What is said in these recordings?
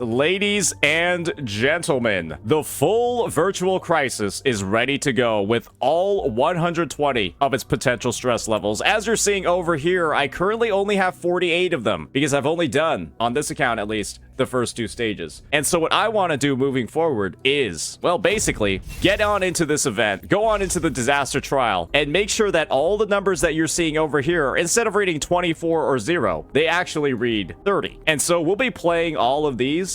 Ladies and gentlemen, the full virtual crisis is ready to go with all 120 of its potential stress levels. As you're seeing over here, I currently only have 48 of them because I've only done, on this account at least, the first 2 stages. And so what I want to do moving forward is, well, basically, get on into this event, go on into the disaster trial, and make sure that all the numbers that you're seeing over here, instead of reading 24 or 0, they actually read 30. And so we'll be playing all of these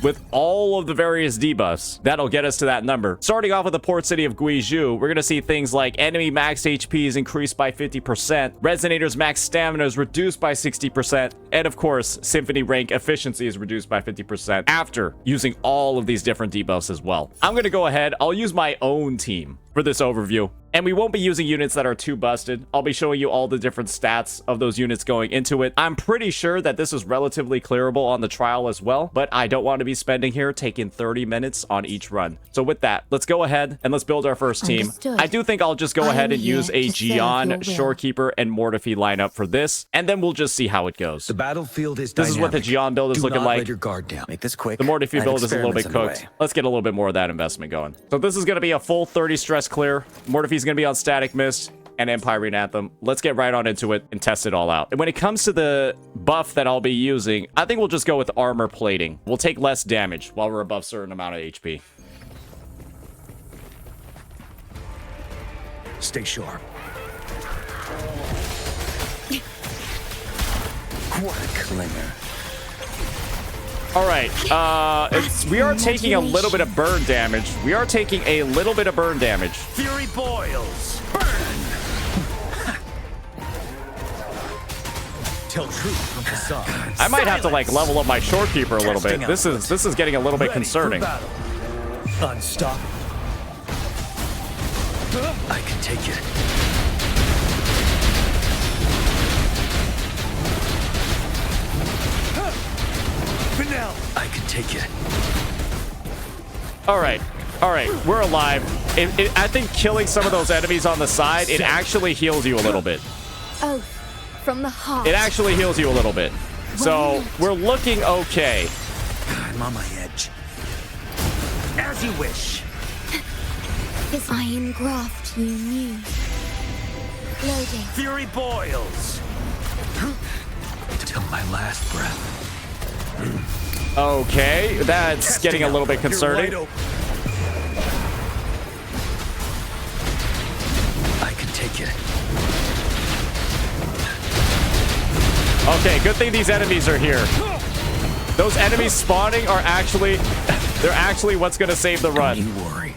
with all of the various debuffs that'll get us to that number. Starting off with the port city of Guixu, we're going to see things like enemy max HP is increased by 50%, Resonator's max stamina is reduced by 60%, and of course, Symphony rank efficiency is reduced by 50% after using all of these different debuffs as well. I'm going to go ahead, I'll use my own team for this overview. And we won't be using units that are too busted. I'll be showing you all the different stats of those units going into it. I'm pretty sure that this is relatively clearable on the trial as well, but I don't want to be spending here taking 30 minutes on each run. So with that, let's go ahead and let's build our first team. Understood. I do think I'll just go ahead and use a Gian, Shorekeeper, and Mortefi lineup for this, and then we'll just see how it goes. The battlefield is This dynamic. is what the Gian build is looking Let like. your guard down. Make this quick. The Mortefi I have build is a little bit experiments cooked. underway. Let's get a little bit more of that investment going. So this is going to be a full 30 stress clear. Mortefi's going to be on Static Mist and Empyrean Anthem. Let's get right on into it and test it all out. And when it comes to the buff that I'll be using, I think we'll just go with armor plating. We'll take less damage while we're above a certain amount of HP. Stay sharp. What a clinger. All right, we are taking a little bit of burn damage. We are taking a little bit of burn damage. Fury boils. Burn. Tell truth from facade. I might have to like level up my Shorekeeper a little bit. This is getting a little bit concerning. Unstoppable. I can take it. I can take it. All right, we're alive. I think killing some of those enemies on the side, it actually heals you a little bit. Oh, from the heart. It actually heals you a little bit. So we're looking okay. I'm on my edge. As you wish. This iron graft you knew. Loading. Fury boils. Till my last breath. Okay, that's getting a little bit concerning. I can take it. Okay, good thing these enemies are here. Those enemies spawning are actually, they're actually what's going to save the run. Don't you worry.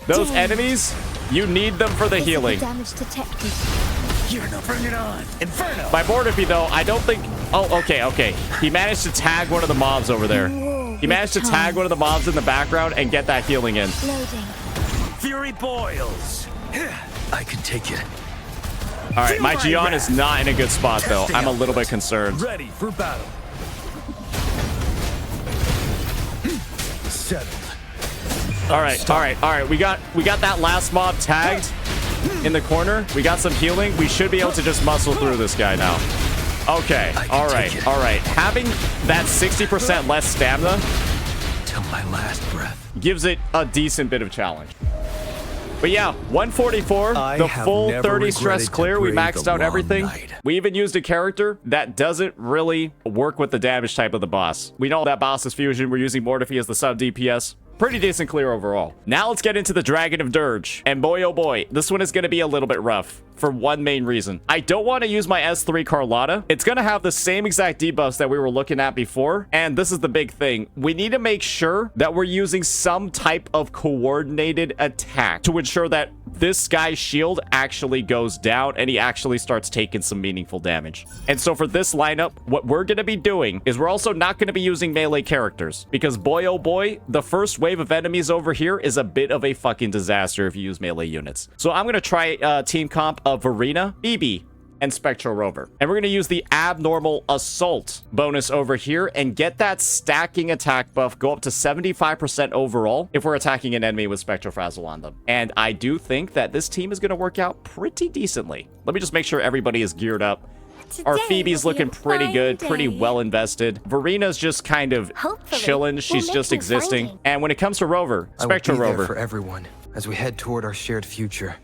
Those enemies, you need them for the healing. Damage detected. You're no, bring it on. Inferno. By Mortefi, though, I don't think... Oh, okay. He managed to tag one of the mobs over there. He managed to tag one of the mobs in the background and get that healing in. Loading. Fury boils. I can take it. All right, my Gian is not in a good spot, though. I'm a little bit concerned. Ready for battle. Settled. All right. We got that last mob tagged in the corner. We got some healing. We should be able to just muscle through this guy now. Okay. All right. Having that 60% less stamina Till my last breath gives it a decent bit of challenge. But yeah, 144, the full 30 stress clear. We maxed out everything. We even used a character that doesn't really work with the damage type of the boss. We know that boss's fusion. We're using Mortefi as the sub DPS. Pretty decent clear overall. Now let's get into the Dragon of Dirge. And boy, oh boy, this one is going to be a little bit rough for one main reason. I don't want to use my S3 Carlotta. It's going to have the same exact debuffs that we were looking at before. And this is the big thing. We need to make sure that we're using some type of coordinated attack to ensure that this guy's shield actually goes down and he actually starts taking some meaningful damage. And so for this lineup, what we're going to be doing is we're also not going to be using melee characters because boy, oh boy, the first wave of enemies over here is a bit of a fucking disaster if you use melee units. So I'm going to try team comp of Verena, BB, and Spectral Rover. And we're going to use the abnormal assault bonus over here and get that stacking attack buff go up to 75% overall if we're attacking an enemy with Spectral Frazzle on them. And I do think that this team is going to work out pretty decently. Let me just make sure everybody is geared up Our Today Phoebe's will be a looking pretty fine good, pretty day. well invested. Verina's just kind of Hopefully, chilling. we'll She's make just some existing. findings. And when it comes to Rover, I will Spectra be there Rover, for everyone as we head toward our shared future.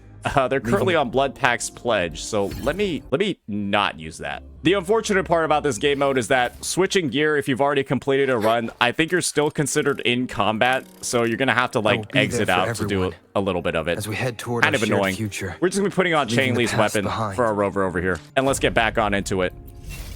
they're currently on Blood Pack's pledge, so let me not use that. The unfortunate part about this game mode is that switching gear, if you've already completed a run, I think you're still considered in combat, so you're gonna have to will like be exit there for out to do everyone a little bit of it. As we head toward Kind our of shared annoying. future. We're just gonna be putting on Leaving Chain the Lee's past weapon behind. for our Rover over here, and let's get back on into it.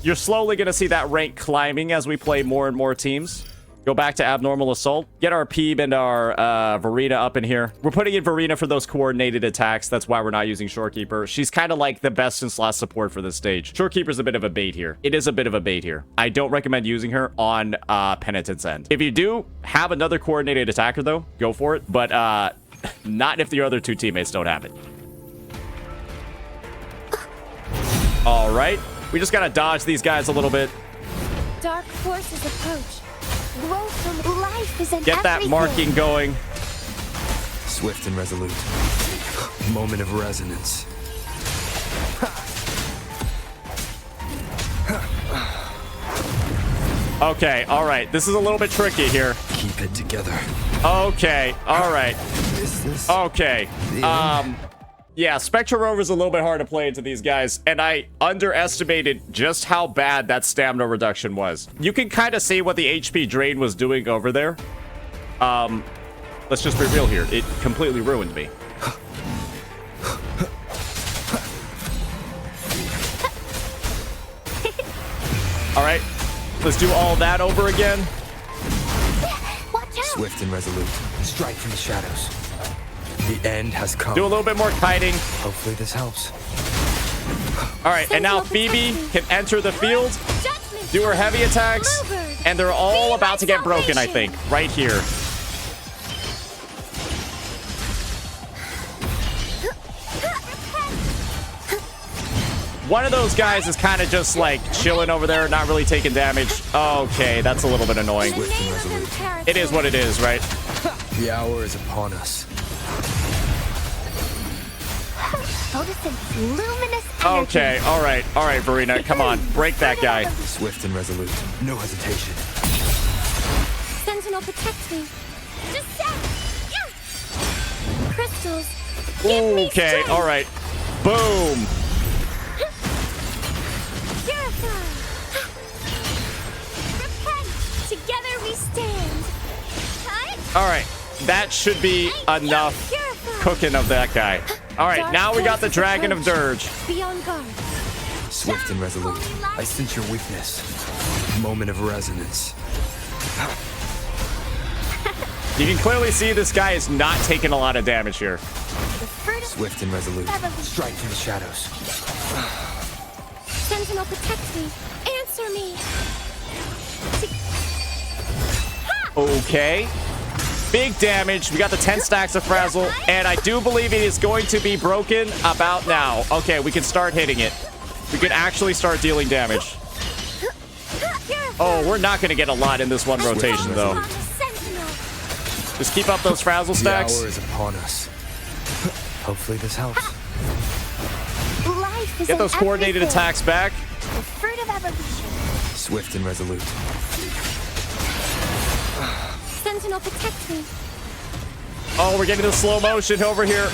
You're slowly gonna see that rank climbing as we play more and more teams. Go back to Abnormal Assault. Get our Peeb and our Verena up in here. We're putting in Verena for those coordinated attacks. That's why we're not using Shorekeeper. She's kind of like the best in slot support for this stage. Shorekeeper's a bit of a bait here. It is a bit of a bait here. I don't recommend using her on Penitent's end. If you do have another coordinated attacker, though, go for it. But not if the other two teammates don't have it. All right. We just got to dodge these guys a little bit. Dark forces approach. Growth from life is in Get that everything. marking going. Swift and resolute. Moment of resonance. Okay, all right. This is a little bit tricky here. Keep it together. Okay, all right. Is this Okay. the end? Yeah, Spectra Rover's a little bit hard to play into these guys, and I underestimated just how bad that stamina reduction was. You can kind of see what the HP drain was doing over there. Let's just be real here. It completely ruined me. All right, let's do all that over again. Watch out! Swift and resolute. Strike from the shadows. The end has come. Do a little bit more kiting. Hopefully this helps. All right, and now Phoebe can enter the field, Judgment! do her heavy attacks, Bluebird! and they're all Be about my to get broken, I salvation! think, right here. One of those guys is kind of just like chilling over there, not really taking damage. Okay, that's a little bit annoying. In the Swift and name of resolute. imperative. It is what it is, right? The hour is upon us. Photosynthesis, luminous energy. Okay, all right, Verena, come on, break that guy. Swift and resolute. No hesitation. Sentinel, protect me. Descend! Yeah! Crystals, give me Okay, strength. all right. Boom. Purify! Repent! Together we stand! Cut! All right, that should be enough cooking of that guy. All right, now we got the Dragon of Dirge. Be on guard. Swift and resolute. I sense your weakness. Moment of resonance. You can clearly see this guy is not taking a lot of damage here. The fruit of Swift and resolute. Evolution. Strike from the shadows. Sentinel, protect me. Answer me. Okay. Big damage. We got the 10 stacks of Frazzle, and I do believe it is going to be broken about now. Okay, we can start hitting it. We can actually start dealing damage. Oh, we're not going to get a lot in this one rotation, though. On the Sentinel. Just keep up those Frazzle The stacks. hour is upon us. Hopefully this helps. Life is Get in those coordinated everything. attacks back. The fruit of evolution. Swift and resolute. Sentinel, protect me. Oh, we're getting the slow motion over here.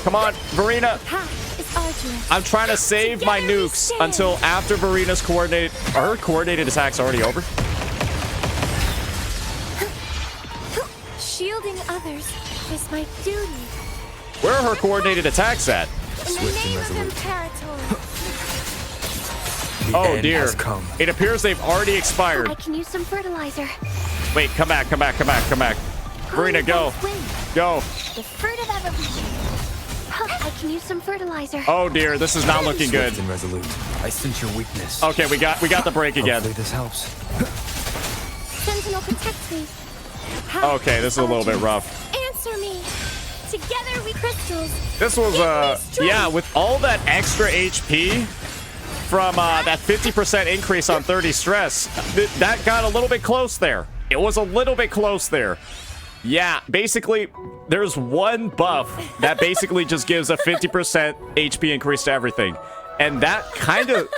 Come on, Verena. Path is arduous. I'm trying to save my Together we nukes stand. until after Verena's coordinated. Are her coordinated attacks already over? Shielding others is my duty. Where are her coordinated attacks at? In the Swift and name of resolute. Imperator. The Oh end dear. has come. It appears they've already expired. I can use some fertilizer. Wait, come back. Verena, go. Go. The fruit of evolution. I can use some fertilizer. Oh dear, this is not looking good. Swift and resolute. I sense your weakness. Okay, we got the break again. Hopefully this helps. Sentinel, protect me. Okay, this is a little bit rough. Answer me. Together we crystals. This was yeah, with all that extra HP from that 50% increase on 30 stress, that got a little bit close there. It was a little bit close there. Yeah, basically, there's one buff that basically just gives a 50% HP increase to everything. And that kind of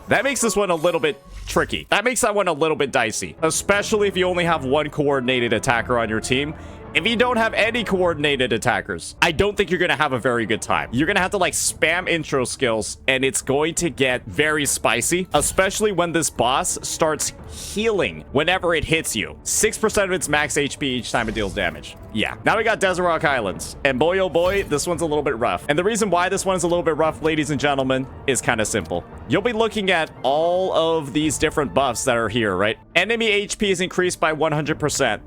That makes this one a little bit tricky. That makes that one a little bit dicey, especially if you only have one coordinated attacker on your team. If you don't have any coordinated attackers, I don't think you're going to have a very good time. You're going to have to like spam intro skills, and it's going to get very spicy, especially when this boss starts healing whenever it hits you. 6% of its max HP each time it deals damage. Yeah. Now we got Desorock Highlands, and boy, oh boy, this one's a little bit rough. And the reason why this one is a little bit rough, ladies and gentlemen, is kind of simple. You'll be looking at all of these different buffs that are here, right? Enemy HP is increased by 100%.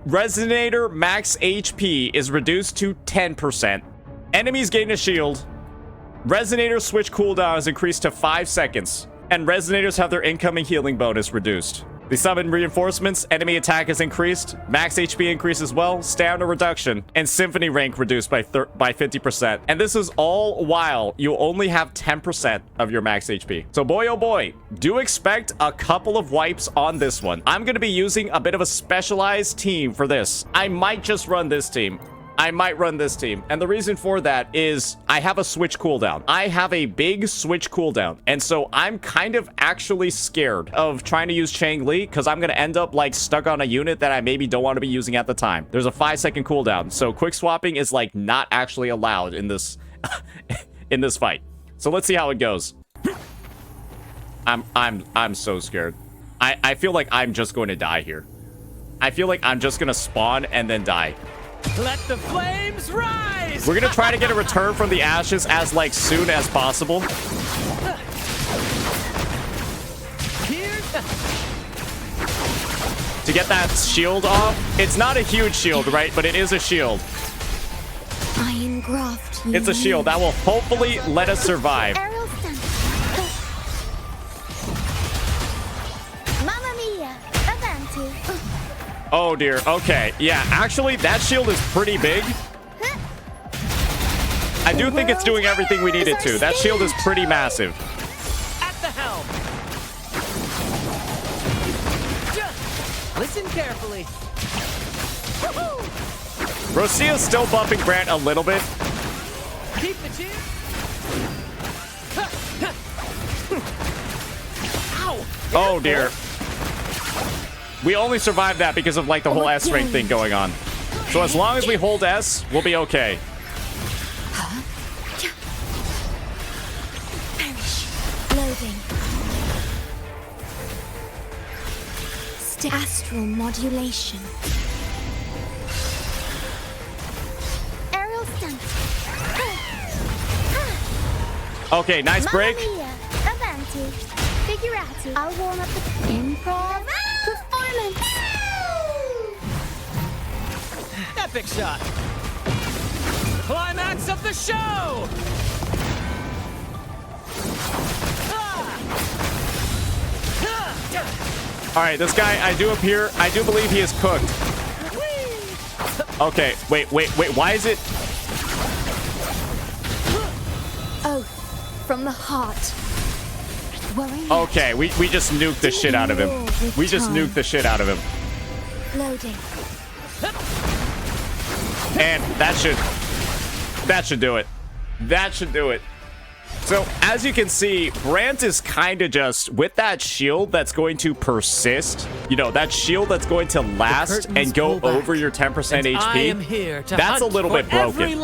Resonator max HP is reduced to 10%. Enemies gain a shield. Resonator switch cooldown is increased to 5 seconds. And Resonators have their incoming healing bonus reduced. The summon reinforcements, enemy attack is increased, max HP increase as well, stamina reduction, and symphony rank reduced by 50%. And this is all while you only have 10% of your max HP. So boy, oh boy, do expect a couple of wipes on this one. I'm going to be using a bit of a specialized team for this. I might just run this team. I might run this team. And the reason for that is I have a switch cooldown. I have a big switch cooldown. And so I'm kind of actually scared of trying to use Chang Li because I'm going to end up like stuck on a unit that I maybe don't want to be using at the time. There's a 5-second cooldown. So quick swapping is like not actually allowed in this in this fight. So let's see how it goes. I'm so scared. I feel like I'm just going to die here. I feel like I'm just going to spawn and then die. Let the flames rise! We're gonna try to get a return from the ashes as like soon as possible. To get that shield off. It's not a huge shield, right? But it is a shield. I engraft you. It's a shield that will hopefully let us survive. Aerial stunt. Mamma mia! Avanti. Oh dear. Okay. Yeah, actually that shield is pretty big. I do think it's doing everything we need it to. That shield is pretty massive. At the helm. Listen carefully. Rosia's still bumping Brant a little bit. Keep the cheer. Ow! Oh dear. We only survived that because of like the whole S rank thing going on. So as long as we hold S, we'll be okay. Perish. Loading. Astral modulation. Aerial stunt. Okay, nice break. Mamma mia. Avanti. Figurati. I'll warm up the improv performance. Epic shot. Climax of the show. All right, this guy, I do believe he is cooked. Okay, wait, why is it? Oh, from the heart. Okay, we just nuked the shit out of him. We just nuked the shit out of him. Loading. And that should do it. That should do it. So, as you can see, Brant is kind of just, with that shield that's going to persist, you know, that shield that's going to last and go over your 10% HP, that's a little bit broken.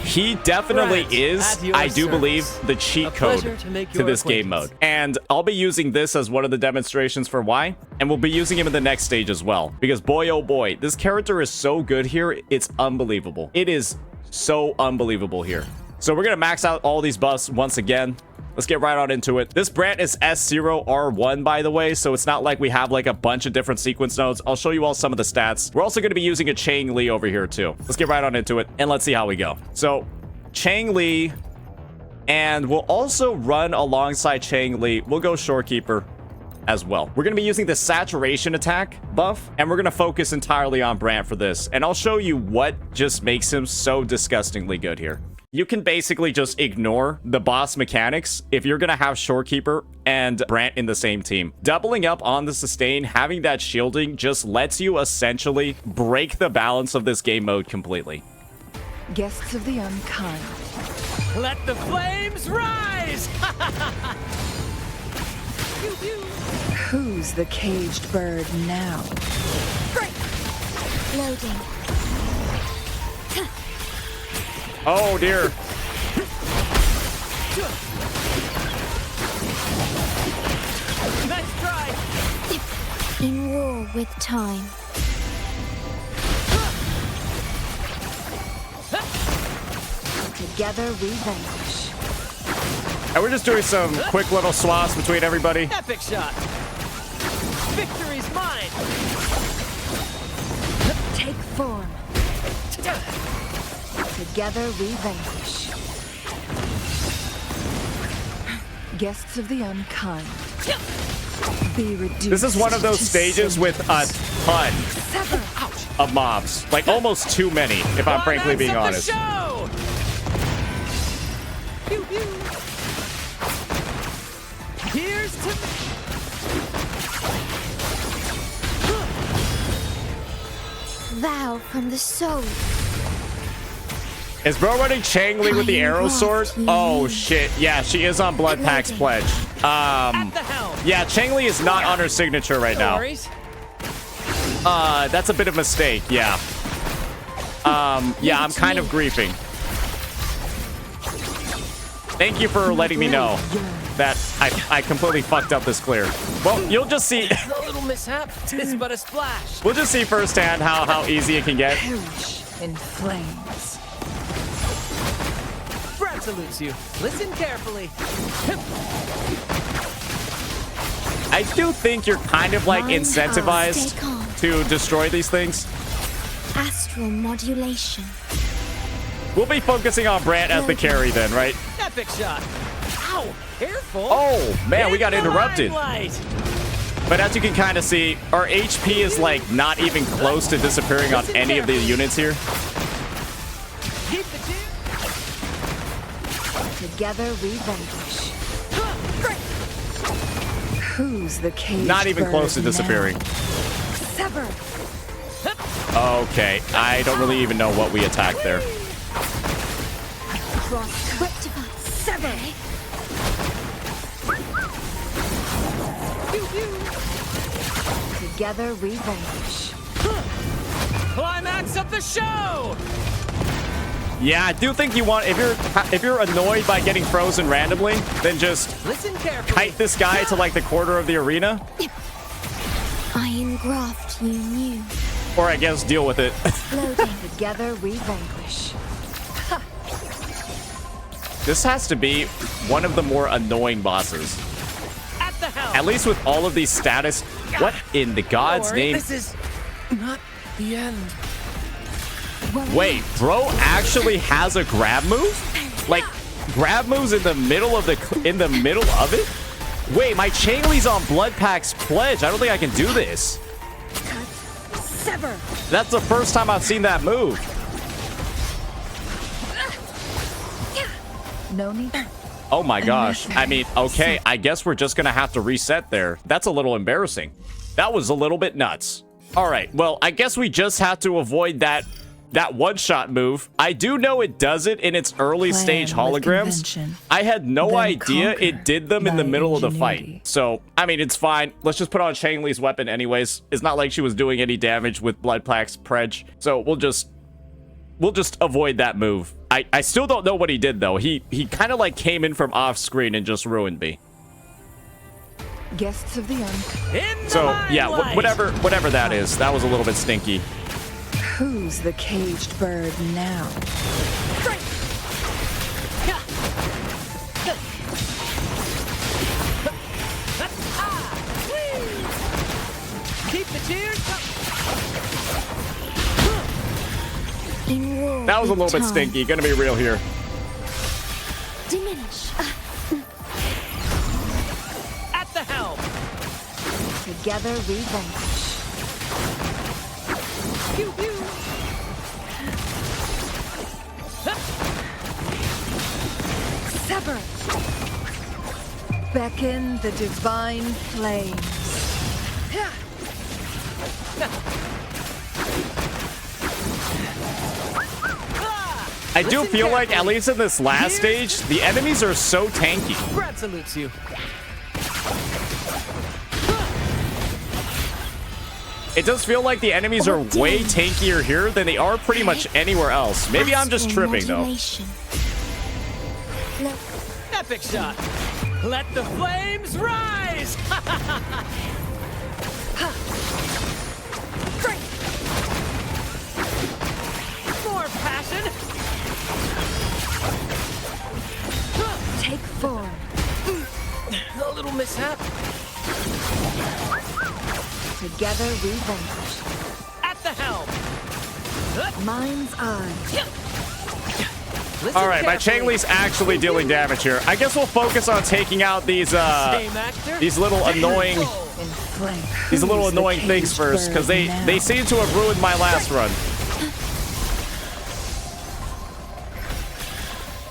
He definitely is, I do believe, the cheat code to this game mode. And I'll be using this as one of the demonstrations for why, and we'll be using him in the next stage as well. Because boy, oh boy, this character is so good here, it's unbelievable. It is so unbelievable here. So we're going to max out all these buffs once again. Let's get right on into it. This Brant is S0R1, by the way, so it's not like we have like a bunch of different sequence nodes. I'll show you all some of the stats. We're also going to be using a Chang Li over here too. Let's get right on into it, and let's see how we go. So Chang Li, and we'll also run alongside Chang Li. We'll go Shorekeeper as well. We're going to be using the saturation attack buff, and we're going to focus entirely on Brant for this. And I'll show you what just makes him so disgustingly good here. You can basically just ignore the boss mechanics if you're going to have Shorekeeper and Brant in the same team. Doubling up on the sustain, having that shielding just lets you essentially break the balance of this game mode completely. Guests of the unkind. Let the flames rise! Who's the caged bird now? Loading. Oh dear. Nice try. In war with time. Together we vanquish. And we're just doing some quick little swaps between everybody. Epic shot. Victory's mine. Take form. Together we vanquish. Guests of the unkind. Be reduced. This is one of those to stages with a ton sever. of mobs. Like almost too many, if I'm frankly being honest. Show. Pew, pew. Here's to Vow from the soul. Is bro running Changli with the arrow sword? Oh shit. Yeah, she is on Blood Pack's pledge. at the helm. Yeah, Changli is not on her signature right No now. worries. That's a bit of a mistake, yeah. Yeah, I'm kind of griefing. Thank you for letting me know that I completely fucked up this clear. Well, you'll just see. A little mishap. Tis but a splash. We'll just see firsthand how easy it can get. Perish in flames. Brad salutes you. Listen carefully. I do think you're kind of like Mind stay incentivized calm. to destroy these things. Astral modulation. We'll be focusing on Brant as the carry then, right? Epic shot. Ow. Careful. Oh, man, we In got the interrupted. limelight. But as you can kind of see, our HP is like not even close to disappearing on any of the units here. Keep the tune. Together we vanquish. Who's the caged Not even close to bird now? disappearing. Sever. Okay, I don't really even know what we attacked there. Rectify. Sever. Together we vanquish. Climax of the show. Yeah, I do think you want, if you're annoyed by getting frozen randomly, then just Listen carefully. kite this guy to like the corner of the arena, I engraft you new. or I guess deal with it. Loading. Together we vanquish. This has to be one of the more annoying bosses. At the helm. At least with all of these status. What in the God's Don't worry, name? This is not the end. Wait, bro actually has a grab move? Like grab moves in the middle of it? Wait, my Changli's on Blood Pack's pledge. I don't think I can do this. Sever. That's the first time I've seen that move. No need. Oh my gosh. I mean, okay, I guess we're just gonna have to reset there. That's a little embarrassing. That was a little bit nuts. All right, well, I guess we just have to avoid that one-shot move. I do know it does it in its early stage Plan with holograms. convention, I had no then idea conquer it did them in the by middle of the ingenuity. fight. So, I mean, it's fine. Let's just put on Changli's weapon anyways. It's not like she was doing any damage with Blood Pack's pledge. So we'll just avoid that move. I still don't know what he did though. He kind of like came in from off screen and just ruined me. Guests of the In the So yeah, limelight. whatever that is, that was a little bit stinky. Who's the caged bird now? Keep the cheers. In war That was a with little bit time. stinky. Gonna be real here. Diminish. At the helm. Together we vanquish. Pew, pew. Sever. Beckon the divine flames. I do feel like, at least in this last stage, the enemies are so tanky. Brad salutes you. It does feel like the enemies are way tankier here than they are pretty much anywhere else. Maybe I'm just tripping, though. Look, Epic shot. Let the flames rise. More passion. Take 4. A little mishap. Together we vanquish. At the helm. Mind's eye. Listen All right, my carefully. Changli's actually dealing damage here. I guess we'll focus on taking out these Same actor. these little annoying Inflame. these little Who's the annoying things caged first, because bird now? they seem to have ruined my last run.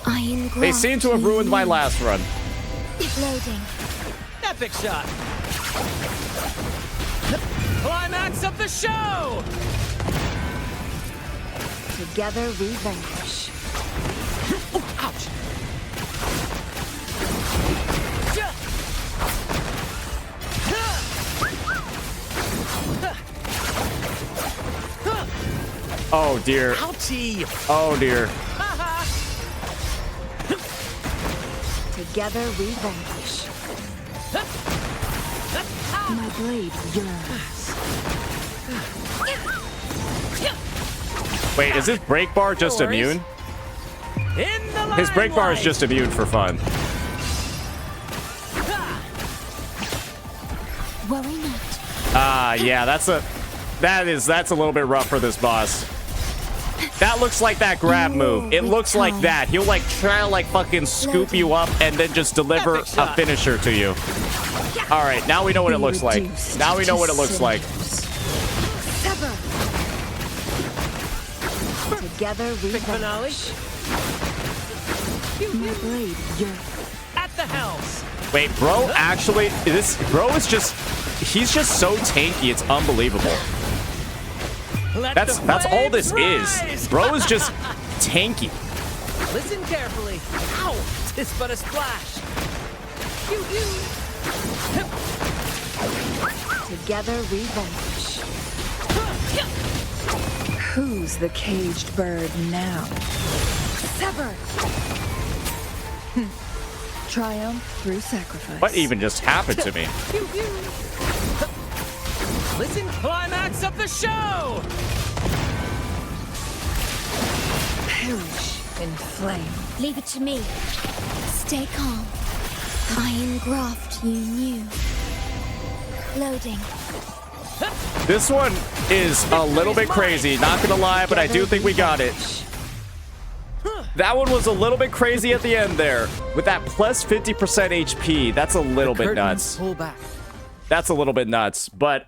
iron They seem to have ruined my last run. Loading. Epic shot. Climax of the show. Together we vanquish. Ouch. Oh dear. Ouchie. Oh dear. Together we vanquish. My blade yearns. Wait, is his break bar just No worries. immune? In the His break bar is limelight. just immune for fun. Worry not. Ah, yeah, that's a little bit rough for this boss. That looks like that grab move. It looks like that. He'll like try to like fucking scoop you up and then just deliver Epic a shot. finisher to you. All right, now we know what it looks like. Reduced Now we know to what it looks like. cinders. Sever. Together we Big finale. vanquish. My blade yearns. At the helm. Wait, bro, actually, bro is just, he's just so tanky, it's unbelievable. Let That's the all this flames is. rise. Bro is just tanky. Listen carefully. Ow! Tis but a splash. Pew, pew. Together we vanquish. Who's the caged bird now? Sever. Triumph through sacrifice. What even just happened to me? Pew, pew. Listen, climax of the show. Perish in flame. Leave it to me. Stay calm. Iron graft you knew. Loading. This one is a little bit crazy, not gonna lie, but I do think we got it. That one was a little bit crazy at the end there. With that plus 50% HP, that's a little bit nuts. Pull back. That's a little bit nuts. But,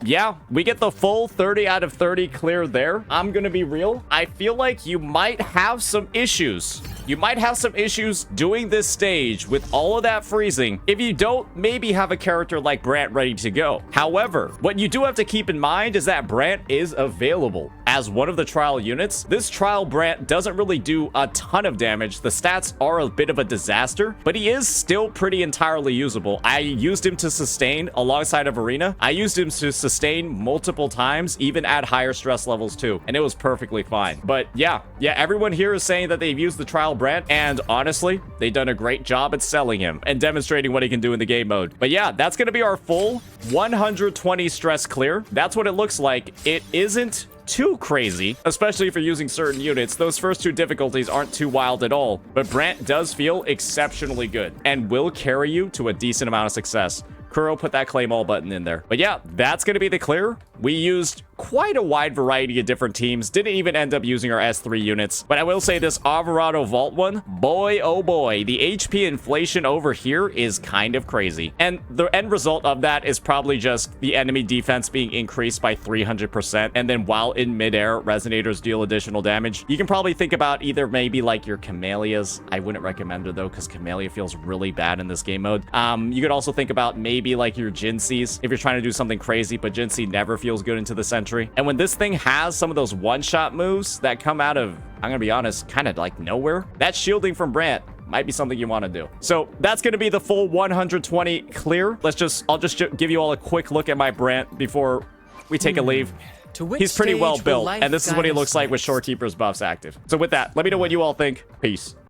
yeah, we get the full 30 out of 30 clear there. I'm gonna be real. I feel like you might have some issues. You might have some issues doing this stage with all of that freezing if you don't maybe have a character like Brant ready to go. However, what you do have to keep in mind is that Brant is available as one of the trial units. This trial Brant doesn't really do a ton of damage. The stats are a bit of a disaster, but he is still pretty entirely usable. I used him to sustain alongside of Arena. I used him to sustain multiple times, even at higher stress levels too, and it was perfectly fine. But yeah, everyone here is saying that they've used the trial Brant, and honestly, they've done a great job at selling him and demonstrating what he can do in the game mode. But yeah, that's going to be our full 120 stress clear. That's what it looks like. It isn't too crazy, especially if you're using certain units. Those first two difficulties aren't too wild at all, but Brant does feel exceptionally good and will carry you to a decent amount of success. Kuro put that claim all button in there. But yeah, that's going to be the clear. We used quite a wide variety of different teams. Didn't even end up using our S3 units. But I will say this Averardo Vault one, boy, oh boy, the HP inflation over here is kind of crazy. And the end result of that is probably just the enemy defense being increased by 300%. And then while in midair, resonators deal additional damage. You can probably think about either maybe like your Camellias. I wouldn't recommend it though, because Camellia feels really bad in this game mode. You could also think about maybe like your Jinsees if you're trying to do something crazy, but Jinsei never feels good into the Sentry. And when this thing has some of those one-shot moves that come out of, I'm gonna be honest, kind of like nowhere, that shielding from Brant might be something you want to do. So that's going to be the full 120 clear. I'll just give you all a quick look at my Brant before we take a leave. To which He's pretty well stage will built, life and this is what he guide us looks like with next? Shorekeeper's buffs active. So with that, let me know what you all think. Peace.